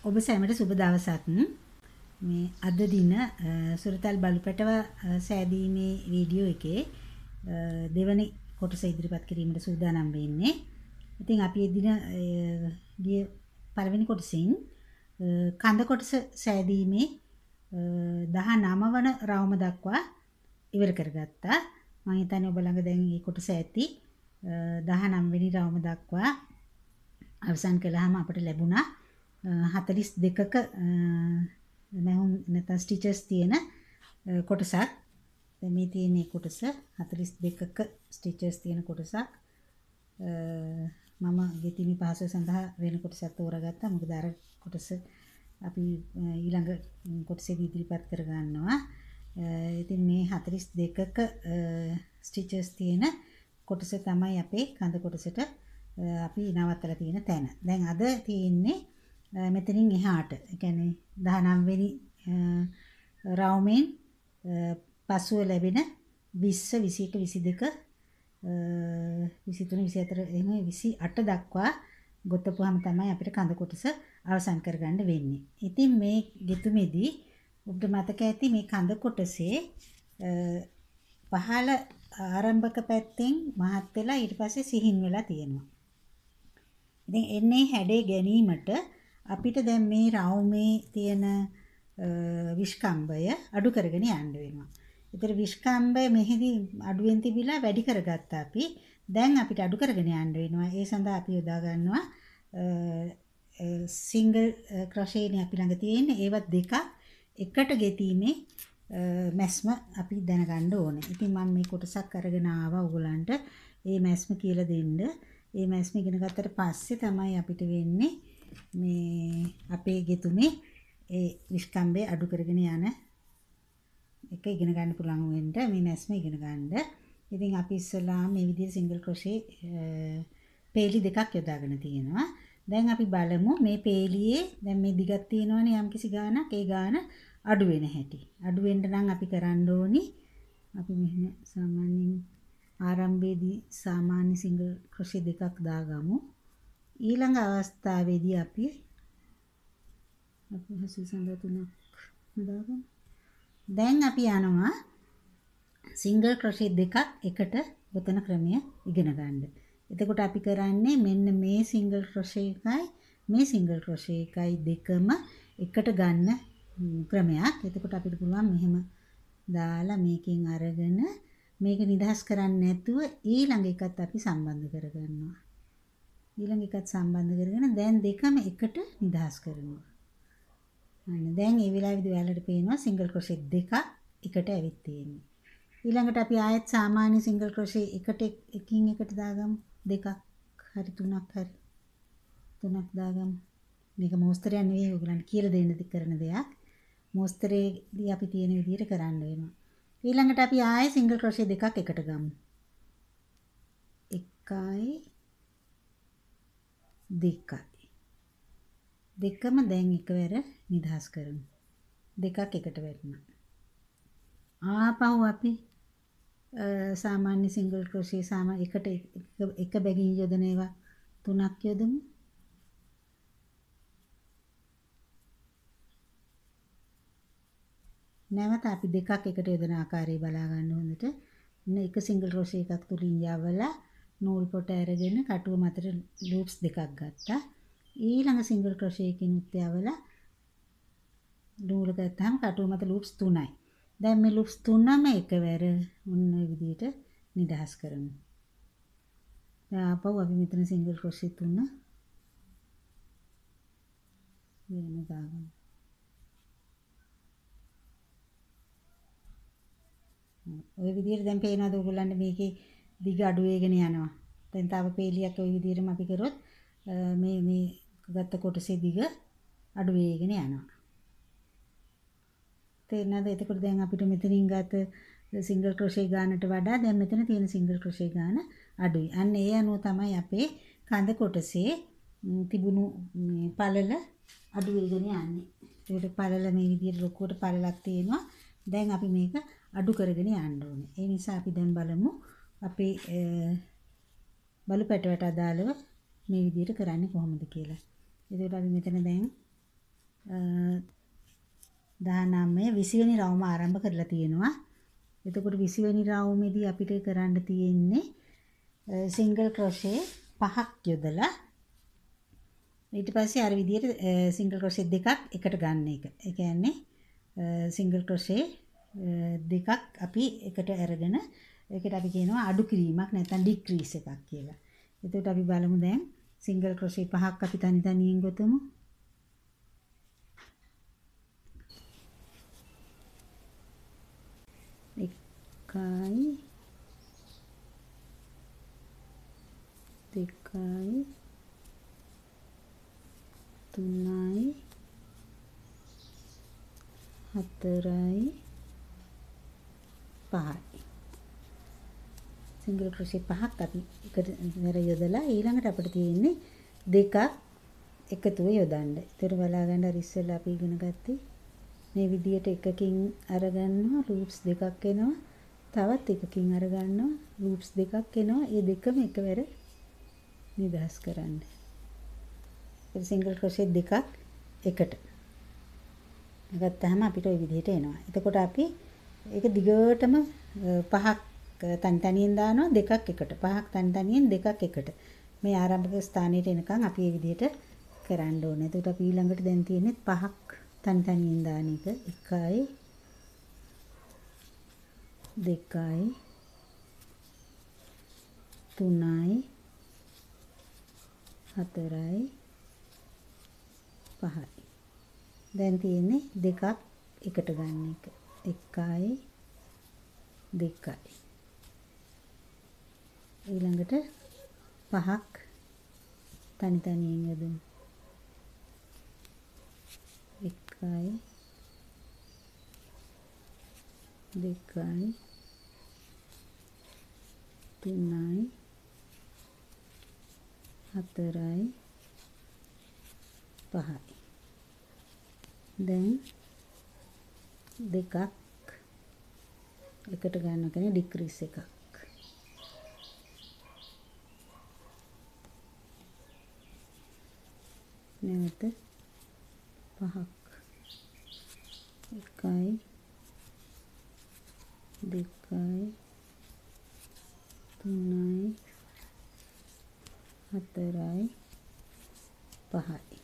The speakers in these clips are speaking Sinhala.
ඔබ සැමට සුබ දවසක්. මේ අද දින සුරතල් බලුපැටව සෑදීමේ වීඩියෝ එකේ දෙවනි කොටස ඉදිරිපත් කිරීමට සූදානම් වෙන්නේ. ඉතින් අපි ඒ දින ගිය පළවෙනි කොටසින් කඳ කොටස සෑදීමේ 19 වන රවුම දක්වා ඉවර කරගත්තා. මම හිතන්නේ ඔබ ළඟ දැන් මේ කොටස ඇති 19 වෙනි රවුම දක්වා අවසන් කළාම අපිට ලැබුණා 42ක නැත්නම් ස්ටිචස් තියෙන කොටසක්. දැන් මේ තියෙන කොටස 42ක ස්ටිචස් තියෙන කොටසක්. මම ගෙතිමි පහසුව සඳහා වෙන කොටසක් තෝරාගත්තා. මොකද අර කොටස අපි ඊළඟ කොටසේදී ඉදිරිපත් කර ගන්නවා. ඉතින් මේ 42ක ස්ටිචස් තියෙන කොටස තමයි අපේ කඳ කොටසට අපි නවත්තලා තියෙන තැන. දැන් අද තියෙන්නේ මෙතනින් එහාට. ඒ කියන්නේ 19 වෙනි රවුමෙන් පසුව ලැබෙන 20 21 22 23 24 එහෙම 28 දක්වා ගොතපුවාම තමයි අපිට කඳ කොටස අවසන් කරගන්න වෙන්නේ. ඉතින් මේ ගෙතුමේදී ඔබට මතක ඇති මේ කඳ කොටසේ පහළ ආරම්භක පැත්තෙන් මහත් වෙලා ඊට පස්සේ සිහින් වෙලා තියෙනවා. ඉතින් එන්නේ හැඩේ ගැනීමට අපිට දැන් මේ රවුමේ තියෙන විස්කම්බය අඩු කරගෙන යන්න වෙනවා. ඒතර විස්කම්බය මෙහිදී අඩුවෙන් තිබිලා වැඩි කරගත්තා අපි. දැන් අපිට අඩු කරගෙන යන්න වෙනවා. ඒ සඳහා අපි යොදා ගන්නවා සිංගල් ක්‍රොෂේනේ අපි ළඟ තියෙන්නේ. ඒවත් දෙකක් එකට ගෙතීමේ මැස්ම අපි දැනගන්න ඕනේ. ඉතින් මම මේ කොටසක් අරගෙන ආවා ඔයගලන්ට මේ මැස්ම කියලා දෙන්න. මේ මැස්ම ඉගෙන ගත්තට පස්සේ තමයි අපිට වෙන්නේ මේ අපේ ගෙතුමේ ඒ විස්කම්බේ අඩු කරගෙන යන එක ඉගෙන ගන්න පුළුවන් වෙන්න මේ මැස්ම ඉගෙන ගන්න. ඉතින් අපි ඉස්සලා මේ විදිහට සිංගල් ක්‍රොෂේ පේලි දෙකක් යොදාගෙන තියෙනවා. දැන් අපි බලමු මේ පේලියේ දැන් මේ දිගක් තියෙනවනේ යම්කිසි ගානක් ඒ ගාන අඩු වෙන හැටි. අඩු වෙන්න නම් අපි කරන්න ඕනි අපි මෙහෙම සාමාන්‍යයෙන් ආරම්භයේදී සාමාන්‍ය සිංගල් ක්‍රොෂේ දෙකක් දාගමු. ඊළඟ අවස්ථාවේදී අපි හසු සඳ තුනක් දාගමු. දැන් අපි යනවා සිංගල් ක්‍රොෂේ දෙකක් එකට ගොතන ක්‍රමය ඉගෙන ගන්න. එතකොට අපි කරන්නේ මෙන්න මේ සිංගල් ක්‍රොෂේ එකයි මේ සිංගල් ක්‍රොෂේ එකයි දෙකම එකට ගන්න ක්‍රමයක්. එතකොට අපිට පුළුවන් මෙහෙම දාලා මේකෙන් අරගෙන මේක නිදහස් කරන්නේ නැතුව ඊළඟ එකත් අපි සම්බන්ධ කරගන්නවා. ඊළඟ එකත් සම්බන්ධ කරගෙන දැන් දෙකම එකට නිදහස් කරනවා. අන්න දැන් මේ වෙලාවේදී ඔයාලට පේනවා සිංගල් ක්‍රොෂේ දෙකක් එකට ඇවිත් තියෙන්නේ. ඊළඟට අපි ආයෙත් සාමාන්‍ය සිංගල් ක්‍රොෂේ එකට එකින් එකට දාගමු. දෙකක් හරි තුනක් හරි තුනක් දාගමු. මේක මොස්තරයක් නෙවෙයි ඔයගලන්ට කියලා දෙන්න කරන දෙයක්. මොස්තරේදී අපි තියෙන විදිහට කරන්න වෙනවා. ඊළඟට අපි ආයෙ සිංගල් ක්‍රොෂේ දෙකක් එකට ගමු. එකයි දෙකයි. දෙකම දැන් එකවර නිදහස් කරමු. දෙකක් එකට වැටුණා. ආපහු අපි සාමාන්‍ය සිංගල් ක්‍රොෂේ එකට එක බැගින් යොදන ඒවා තුනක් යොදමු. නැවත අපි දෙකක් එකට යොදන ආකාරය බලා ගන්න හොඳට. එක සිංගල් ක්‍රොෂේ එකක් තුලින් යවලා නූල් පොට අරගෙන කටුව මතට ලූප්ස් දෙකක් ගත්තා. ඊළඟ සිංගල් ක්‍රොෂේ එකකින් උත් යවලා නූල ගත්තාම කටුව මත ලූප්ස් 3යි. දැන් මේ ලූප්ස් 3ම එකවර ඔන්න ඔය විදිහට නිදහස් කරමු. දැන් ආපහු අපි මෙතන සිංගල් ක්‍රොෂේ 3 වෙන දාගමු. ඔය විදිහට දැන් පේනවාද ඔයගොල්ලන්ට මේකේ දිග අඩු වෙගෙන යනවා. දැන් තව පේලියක් ඔය විදිහටම අපි කරොත් මේ ගත්ත කොටසේ දිග අඩු වෙගෙන යනවා. තේරෙනවද? එතකොට දැන් අපිට මෙතනින් ගත සිංගල් ක්‍රොෂේ ගානට වඩා දැන් මෙතන තියෙන සිංගල් ක්‍රොෂේ ගාන අඩුයි. අන්න ඒ අනුව තමයි අපේ කඳ කොටසේ තිබුණු පළල අඩු වෙගෙන යන්නේ. ඒකට පළල මේ විදිහට ලොකුවට පළලක් තියෙනවා. දැන් අපි මේක අඩු කරගෙන යන්න ඕනේ. ඒ නිසා අපි දැන් බලමු අපේ බලු පැටවට අදාළව මේ විදිහට කරන්නේ කොහොමද කියලා. එතකොට අපි මෙතන දැන් 19 20 වෙනි රවුම ආරම්භ කරලා තියෙනවා. එතකොට 20 වෙනි රවුමේදී අපිට කරන්න තියෙන්නේ සිංගල් ක්‍රොෂේ 5ක් යොදලා ඊට පස්සේ අර විදිහට සිංගල් ක්‍රොෂේ දෙකක් එකට ගන්න එක. ඒ කියන්නේ සිංගල් ක්‍රොෂේ දෙකක් අපි එකට අරගෙන ඒකට අපි කියනවා අඩු කිරීමක් නැත්නම් ඩික්‍රීස් එකක් කියලා. එතකොට අපි බලමු දැන් සිංගල් ක්‍රොෂේ 5ක් අපි තනි තනියෙන් ගොතමු. එකයි දෙකයි තුනයි හතරයි පහයි. සිංගල් ක්‍රොෂේ 5ක් අපි එකට යොදලා ඊළඟට අපිට තියෙන්නේ දෙකක් එකතුව යොදන්න. ඒතර බලා ගන්න අර ඉස්සෙල්ලා අපි ඉගෙන ගත්තේ මේ විදියට එකකින් අරගන්නවා ලූප්ස් දෙකක් එනවා. තවත් එකකින් අරගන්නවා ලූප්ස් දෙකක් එනවා. ඒ දෙකම එකවර නිදහස් කරන්න. ඒ සිංගල් ක්‍රොෂේ දෙකක් එකට. ගත්තාම අපිට ওই විදිහට එනවා. එතකොට අපි ඒක දිගටම පහක් තනි තනියෙන් දානවා දෙකක් එකට. පහක් තනි තනියෙන් දෙකක් එකට. මේ ආරම්භක ස්ථානයට එනකන් අපි මේ විදිහට කරන්න ඕනේ. එතකොට අපි ඊළඟට දැන් තියෙන්නේ පහක් තනි තනියෙන් දාන එක. 1යි 2යි 3යි 4යි 5යි. දැන් තියෙන්නේ දෙකක් එකට ගන්න එක. 1යි 2යි. ඊළඟට පහක් තනි තනියෙන් යොදමු. 1යි 2යි 3යි 4යි 5යි. දැන් දෙකක් එකට ගන්න කෙනේ ඩික්‍රීස් එකක්. නැවත පහක් 1යි 2යි 3යි 4යි 5යි.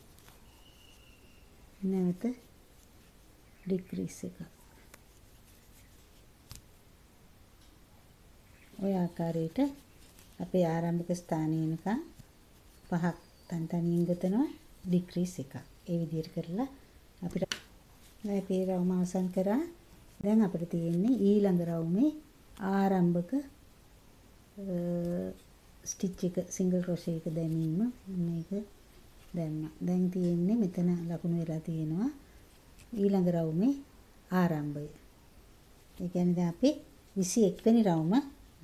නැවත ඩික්‍රීස් එකක්. ඔය ආකාරයට අපේ ආරම්භක ස්ථානයේ නිකන් පහක් තනි තනියෙන් ගොතනවා ඩික්‍රීස් එකක්. ඒ විදිහට කරලා අපිට මේ අපේ රවුම අවසන් කරා. දැන් අපිට තියෙන්නේ ඊළඟ රවුමේ ආරම්භක ස්ටිච් එක සිංගල් ක්‍රොෂේ එක දැමීම මේක දැම්මා. දැන් තියෙන්නේ මෙතන ලකුණු වෙලා තියෙනවා ඊළඟ රවුමේ ආරම්භය. ඒ කියන්නේ දැන් අපි 21 වෙනි රවුම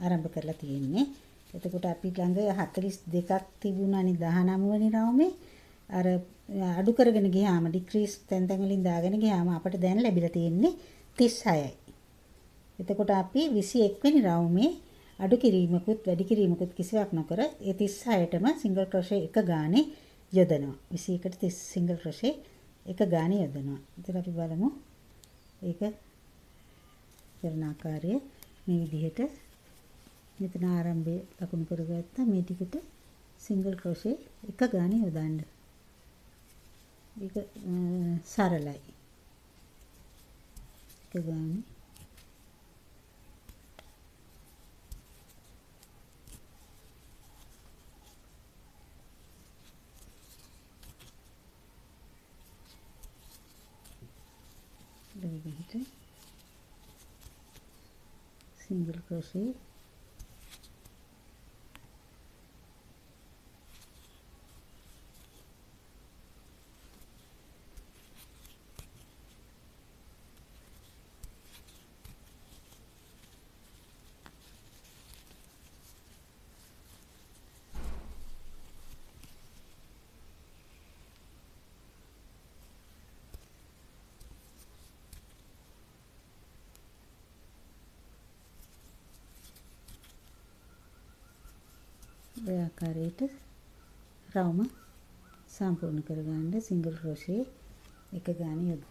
ආරම්භ කරලා තියෙන්නේ. එතකොට අපි ළඟ 42ක් තිබුණානේ 19 වෙනි රවුමේ. අර අඩු කරගෙන ගියාම ඩික්‍රීස් තැන් තැන් වලින් දාගෙන ගියාම අපිට දැන් ලැබිලා තියෙන්නේ 36යි. එතකොට අපි 21 වෙනි රවුමේ අඩු කිරීමකුත් වැඩි කිරීමකුත් කිසිවක් නොකර ඒ 36ටම සිංගල් ක්‍රොෂේ එක ගානේ යොදනවා. 21ට 30 සිංගල් ක්‍රොෂේ එක ගානේ යොදනවා. ඉතින් අපි බලමු ඒක කරන ආකාරය මේ විදිහට මෙතන ආරම්භයේ ලකුණු කරගත්තා මේ ටිකට සිංගල් ක්‍රොෂේ එක ගානේ යොදන්න. ඒක සරලයි. එක ගානේ විදිහට සිංගල් ක්‍රොෂේ ඔය ආකාරයට රවුම සම්පූර්ණ කරගන්න සිංගල් ක්‍රොෂේ එක ගානේ යොද.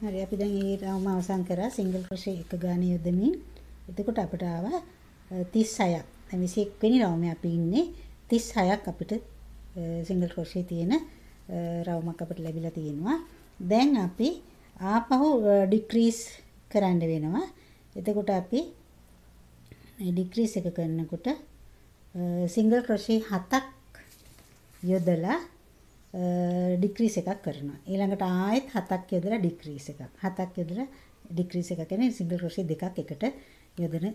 හරි අපි දැන් මේ රවුම අවසන් කරා සිංගල් ක්‍රොෂේ එක ගානේ යොදමින්. එතකොට අපිට ආවා 36ක්. දැන් 21 වෙනි රවුමේ අපි ඉන්නේ 36ක් අපිට සිංගල් ක්‍රොෂේ තියෙන රවුමක් අපිට ලැබිලා තියෙනවා. දැන් අපි ආපහු ඩික්‍රීස් කරන්න වෙනවා. එතකොට අපි ඩික්‍රීස් එක කරනකොට සිංගල් ක්‍රොෂේ 7ක් යොදලා ඩික්‍රීස් එකක් කරනවා. ඊළඟට ආයෙත් 7ක් යොදලා ඩික්‍රීස් එකක්. 7ක් යොදලා ඩික්‍රීස් එකක් කියන්නේ සිංගල් ක්‍රොෂේ දෙකක් එකට යොදන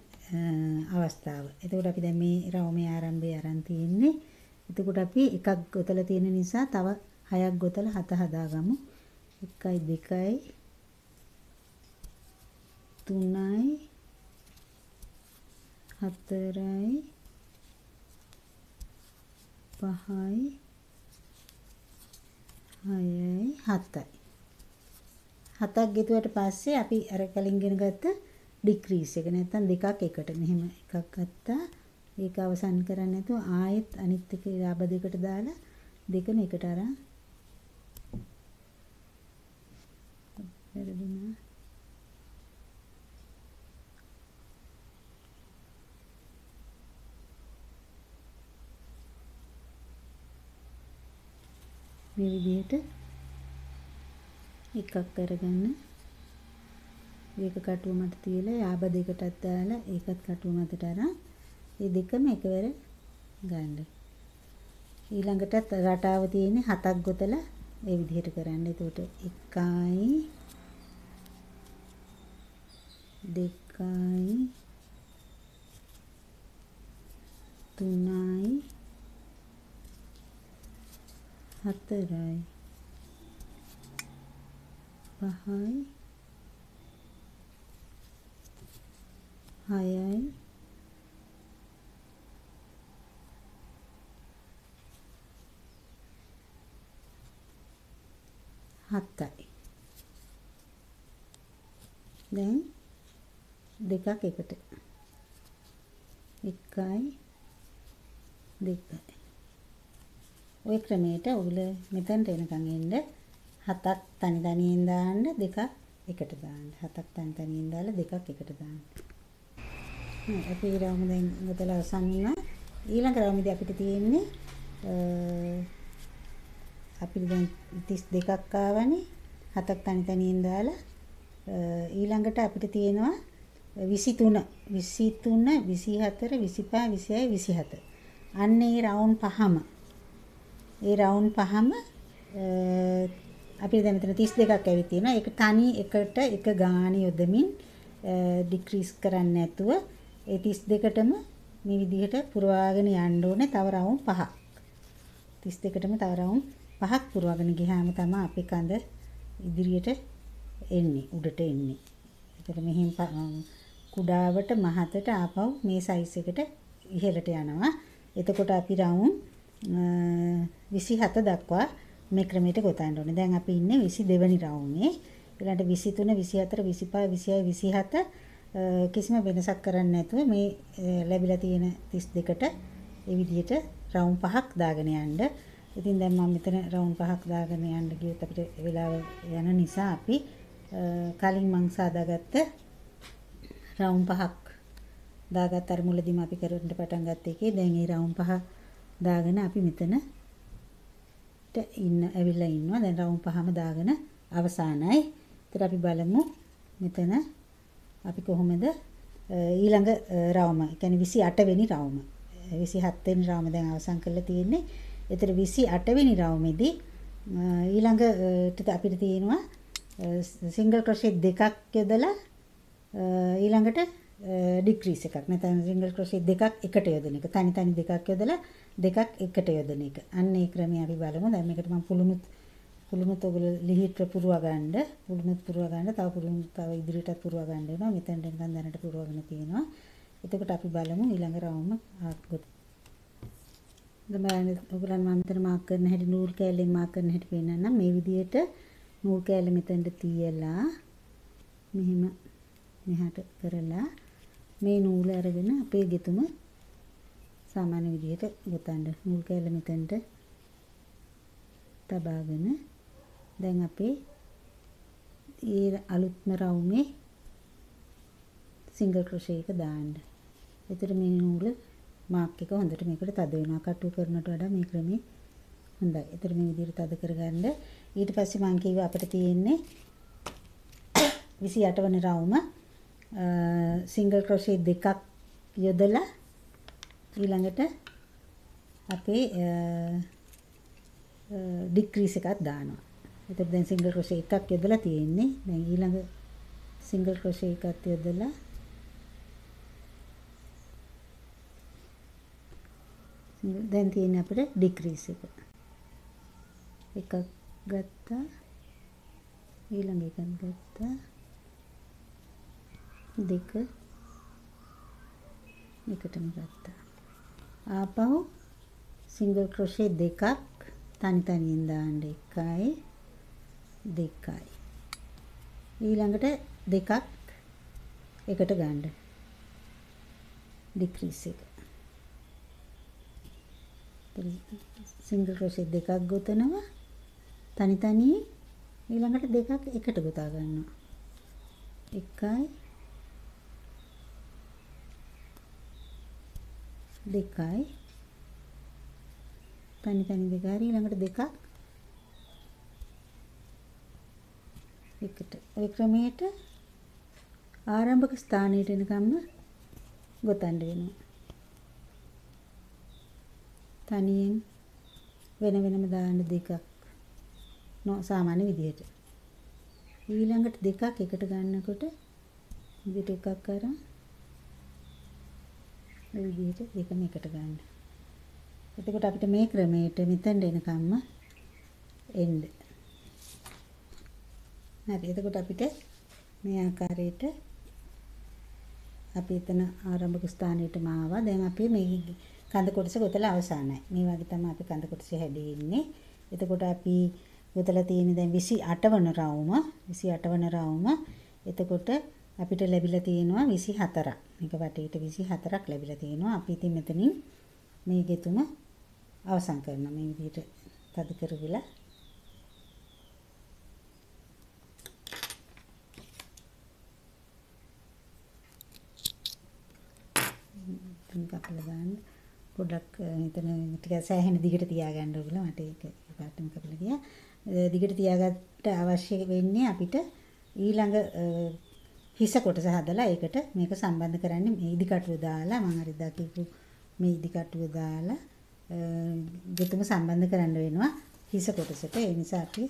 අවස්ථාව. එතකොට අපි දැන් මේ රවුමේ ආරම්භය අරන් තියෙන්නේ. එතකොට අපි එකක් ගොතලා තියෙන නිසා තව 6ක් ගොතලා 7 හදාගමු. 1යි 2යි 3යි 4යි 5යි 6යි 7යි. 7ක් ගෙතුවට පස්සේ අපි අර කලින් ඉගෙන ගත්ත ඩික්‍රීස් එක නැත්තම් දෙකක් එකට මෙහෙම එකක් ගත්තා. ඒක අවසන් කරන්නේ නැතුව ආයෙත් අනිත් එක ලාභ දෙකට දාලා දෙකම එකට අරන් වැරදුනා. මේ විදිහට එකක් අරගන්න. ඒක කටුව මත තියලා යාබ දෙකටත් දාලා ඒකත් කටුව මතට අරන් මේ දෙකම එකවර ගන්න. ඊළඟටත් රටාව තියෙන්නේ 7ක් ගොතලා මේ විදිහට කරන්න. එතකොට 1යි 2යි 3යි 4යි 5යි 6යි 7යි. දැන් දෙකක් එකට 1යි 2යි. ওই ක්‍රමයට ඔයගොල්ලෝ මෙතනට එනකන් එන්න 7ක් තනි තනියෙන් දාන්න දෙකක් එකට දාන්න. 7ක් තනි තනියෙන් දාලා දෙකක් එකට දාන්න. අපි රවුම දැන් ගොතලා අවසන් වුණා. ඊළඟ රවුමේදී අපිට තියෙන්නේ අපිට දැන් 32ක් ආවනේ. 7ක් තනි තනියෙන් දාලා ඊළඟට අපිට තියෙනවා 23 24 25 26 27. අන්න ඒ රවුම් පහම අපිට දැන් මෙතන 32ක් ඇවිත් තියෙනවා. ඒක තනි එකට එක ගාණ යොදමින් ඩික්‍රීස් කරන්නේ නැතුව ඒ 32ටම මේ විදිහට පුරවාගෙන යන්න ඕනේ. තව රවුම් 5ක්. 32ටම තව රවුම් 5ක් පුරවාගෙන ගියාම තමයි අපේ කඳ ඉදිරියට එන්නේ, උඩට එන්නේ. ඒකට මෙහෙම කුඩාවට මහතට ආපහු මේ සයිස් එකට ඉහළට යනවා. එතකොට අපි රවුම් 27 දක්වා මේ ක්‍රමයට ගොතන්න ඕනේ. දැන් අපි ඉන්නේ 22 වෙනි රවුමේ. ඊළඟට 23, 24, 25, 26, 27 කිසිම වෙනසක් කරන්නේ නැතුව මේ ලැබිලා තියෙන 32ට ඒ විදිහට රවුම් 5ක් දාගෙන යන්න. ඉතින් දැන් මම මෙතන රවුම් 5ක් දාගෙන යන්න ගියොත් අපිට වෙලාව යන නිසා අපි කලින් මං සාදාගත්ත රවුම් 5ක් දාගත්ත අර මුලදීම අපි කරන්න පටන් ගත්ත එකේ දැන් ඒ රවුම් 5 දාගෙන අපි මෙතන ඇවිල්ලා ඉන්නවා. දැන් රවුම් 5ම දාගෙන අවසానයි. ඒතර අපි බලමු මෙතන අපි කොහොමද ඊළඟ රවුම, ඒ කියන්නේ 28 වෙනි රවුම. 27 වෙනි රවුම දැන් අවසන් කරලා තියෙන්නේ. ඒතර 28 වෙනි රවුමේදී ඊළඟට අපිට තියෙනවා සිංගල් ක්‍රොෂේ දෙකක් යොදලා ඊළඟට ඩික්‍රීස් එකක්. නැත්නම් සිංගල් ක්‍රොෂේ දෙකක් එකට යොදන එක. තනි තනි දෙකක් යොදලා දෙකක් එකට යොදන එක. අන්න ඒ ක්‍රමය අපි බලමු. දැන් මේකට මම පුළුනුත් ඔයගොල්ලෝ ලිහිත් පුරවා ගන්න. තව ඉදිරියටත් පුරවා ගන්න වෙනවා. මෙතෙන්ට නිකන් දැනට පුරවගෙන තියෙනවා. එතකොට අපි බලමු ඊළඟ රවුම ආගොත්. දැන් ඔයගොල්ලන් මම මෙතන මාක් කරන හැටි නූල් කෑල්ලෙන් මාක් කරන හැටි පෙන්නන්නම්. මේ විදිහට නූල් කෑල්ල මෙතෙන්ට තියලා මෙහෙම මෙහාට කරලා මේ නූල අරගෙන අපේ ගෙතුම සාමාන්‍ය විදිහට ගොතන්න. නූල් කෑල්ල මෙතෙන්ට තබාගෙන දැන් අපේ ඒ අලුත්ම රවුමේ සිංගල් ක්‍රොෂේ එක දාන්න. එතකොට මේ නූල මාක් එක හොඳට මේකට තද වෙනවා. කටු කරනට වඩා මේ ක්‍රමේ හොඳයි. එතකොට මේ විදිහට තද කරගන්න. ඊට පස්සේ මම කිව්වා අපිට තියෙන්නේ 28 වෙනි රවුම සිංගල් ක්‍රොෂේ දෙකක් යොදලා ඊළඟට අපේ ඩික්‍රීස් එකක් දානවා. එතකොට දැන් සිංගල් ක්‍රොෂේ එකක් යොදලා තියෙන්නේ. දැන් ඊළඟ සිංගල් ක්‍රොෂේ එකක් යොදලා දැන් තියෙන්නේ අපිට ඩික්‍රීස් එක. එකක් ගත්තා. ඊළඟ එකක් ගත්තා. දෙක එකටම ගත්තා. ආපහු සිංගල් ක්‍රොෂේ දෙකක් තනි තනියෙන් දාන්න. 1යි 2යි. ඊළඟට දෙකක් එකට ගන්න. ඩික්‍රීස් එක. සිංගල් ක්‍රොෂේ දෙකක් ගොතනවා. තනි තනියෙන් ඊළඟට දෙකක් එකට ගොතා ගන්නවා. 1යි 2යි තනි තනි දෙක හරි ඊළඟට දෙකක් එකට. ඔය ක්‍රමයට ආරම්භක ස්ථානයට එනකම්ම ගොතන්න වෙනවා. තනියෙන් වෙන වෙනම දාන්න දෙකක් සාමාන්‍ය විදිහට. ඊළඟට දෙකක් එකට ගන්නකොට විදිහට එකක් අරන් මේ විදිහට දෙකම එකට ගන්න. එතකොට අපිට මේ ක්‍රමයට මෙතෙන්ට එනකම්ම එන්න. හරි. එතකොට අපිට මේ ආකාරයට අපි එතන ආරම්භක ස්ථානයටම ආවා. දැන් අපි මේ කඳ කොටස ගොතලා අවසానයි. මේ වගේ තමයි අපි කඳ කොටසේ හැදෙන්නේ. එතකොට අපි ගොතලා තියෙන්නේ දැන් 28 වන රවුම. 28 වන රවුම. එතකොට අපිට ලැබිලා තියෙනවා 24ක්. මේක වටේට 24ක් ලැබිලා තියෙනවා. අපි ඉතින් මෙතනින් මේ ගෙතුම අවසන් කරනවා. මේ විදිහට තද කරවිලා කපලා දාන්න. පොඩ්ඩක් මෙතන ටික සෑහෙන දිගට තියාගන්න ඕගොල්ලෝ. මට ඒක පාටම කපලා ගියා. දිගට තියාගන්න අවශ්‍ය වෙන්නේ අපිට ඊළඟ හිස කොටස හදලා ඒකට මේක සම්බන්ධ කරන්නේ මේ ඉදි කටුව දාලා මම හරි දකිපු මේ ඉදි කටුව දාලා ගෙතුම සම්බන්ධ කරන්න වෙනවා හිස කොටසට. ඒ නිසා අපි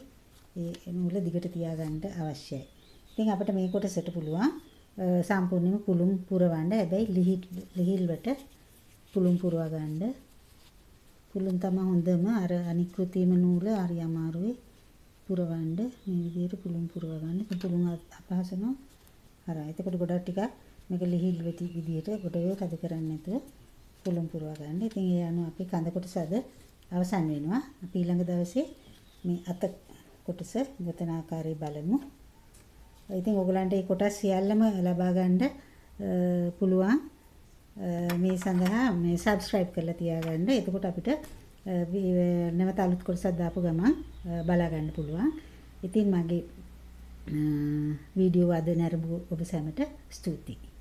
ඒ නූල දිගට තියාගන්න අවශ්‍යයි. ඉතින් අපිට මේ කොටසට පුළුවන් සම්පූර්ණයෙන්ම පුළුම් පුරවන්න. හැබැයි ලිහිල්වට පුළුම් පුරව ගන්න. පුළුම් තමයි හොඳම. අර අනික් කෘතිම නූල හරි අමාරුයි පුරවන්න. මේ විදිහට පුළුම් පුරව ගන්න. පුළුම් අපහසුනවා. හරි. එතකොට ගොඩක් ටිකක් මේක ලිහිල් වෙති විදිහට ගොඩේ තද කරන්නේ නැතුව පුළුම් පුරව ගන්න. ඉතින් ඒ අනුව අපි කඳ කොටස අද අවසන් වෙනවා. අපි ඊළඟ දවසේ මේ අත කොටස ගොතන ආකාරය බලමු. ඉතින් ඔයගලන්ට මේ කොටස් සියල්ලම ලබා ගන්න පුළුවන්. මේ සඳහා මේ subscribe කරලා තියාගන්න. එතකොට අපිට නැවත අලුත් කොටසක් දාපු ගමන් බලා ගන්න පුළුවන්. ඉතින් මගේ වීඩියෝ අද නරඹු ඔබ සැමට ස්තුතියි.